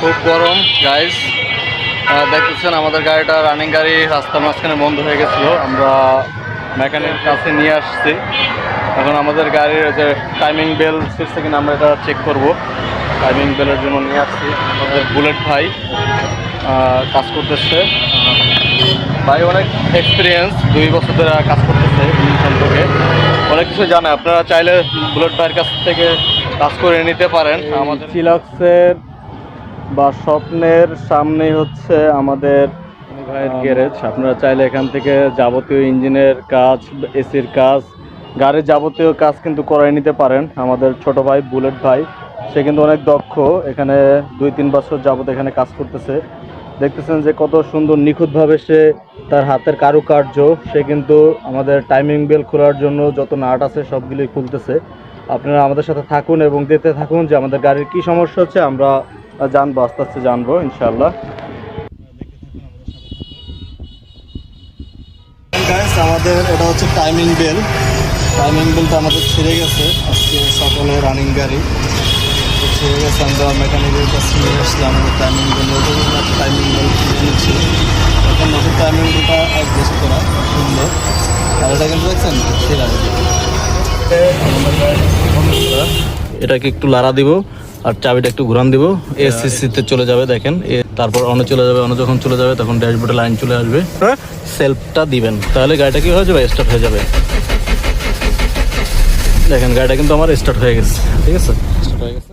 খুব গরম গাইস, দেখতেছেন আমাদের গাড়িটা রানিং গাড়ি রাস্তার মাঝখানে বন্ধ হয়ে গেছিলো। আমরা মেকানিক কাছে নিয়ে আসছি। এখন আমাদের গাড়ির যে টাইমিং বেল ছিঁড়ছে কিনা আমরা এটা চেক করব। টাইমিং বেলের জন্য নিয়ে আসছি। আমাদের বুলেট ভাই কাজ করতেছে। ভাই অনেক এক্সপিরিয়েন্স, 2 বছর ধরে কাজ করতেছে এই সম্পর্কে, অনেক কিছু জানে। আপনারা চাইলে বুলেট ভাইয়ের কাছ থেকে কাজ করে নিতে পারেন। আমাদের চিলক্সের বা স্বপ্নের সামনে হচ্ছে আমাদের ভাইয়ের গ্যারেজ। আপনারা চাইলে এখান থেকে যাবতীয় ইঞ্জিনের কাজ, এসির কাজ, গাড়ির যাবতীয় কাজ কিন্তু করাই নিতে পারেন। আমাদের ছোট ভাই বুলেট ভাই, সে কিন্তু অনেক দক্ষ। এখানে 2-3 বছর যাবত এখানে কাজ করতেছে। দেখতেছেন যে কত সুন্দর নিখুঁতভাবে সে তার হাতের কারুকার্য, সে কিন্তু আমাদের টাইমিং বেল খোলার জন্য যত নাট আছে সবগুলোই খুলতেছে। আপনারা আমাদের সাথে থাকুন এবং দেখতে থাকুন যে আমাদের গাড়ির কি সমস্যা হচ্ছে। আমরা জানবো, আস্তে আস্তে জানবো ইনশাআল্লাহ। আমাদের এটা হচ্ছে টাইমিং বেল। টাইমিং বেলটা আমাদের ছিঁড়ে গেছে আজকে সকালে, রানিং গাড়ি ছিঁড়ে গেছে। আমরা মেকানিকের কাছে নিয়ে আসলাম আমাদের টাইমিং বেল। টাইমিং বেল কিনে নিচ্ছি। এখন নতুন টাইমিং বেলটা অ্যাডজাস্ট করা সুন্দর। আর এটা কিন্তু দেখছেন ছিঁড়া, এটাকে একটু লাড়া দিব আর চাবিটা একটু ঘুরান দিব, এসিসিতে চলে যাবে। দেখেন, তারপর অনে চলে যাবে। অনে যখন চলে যাবে তখন ড্যাশবোর্ডে লাইন চলে আসবে। সেলফটা দিবেন, তাহলে গাড়িটা কি হয়ে যাবে, স্টার্ট হয়ে যাবে। দেখেন গাড়িটা কিন্তু আমার স্টার্ট হয়ে গেছে। ঠিক আছে, স্টার্ট হয়ে গেছে।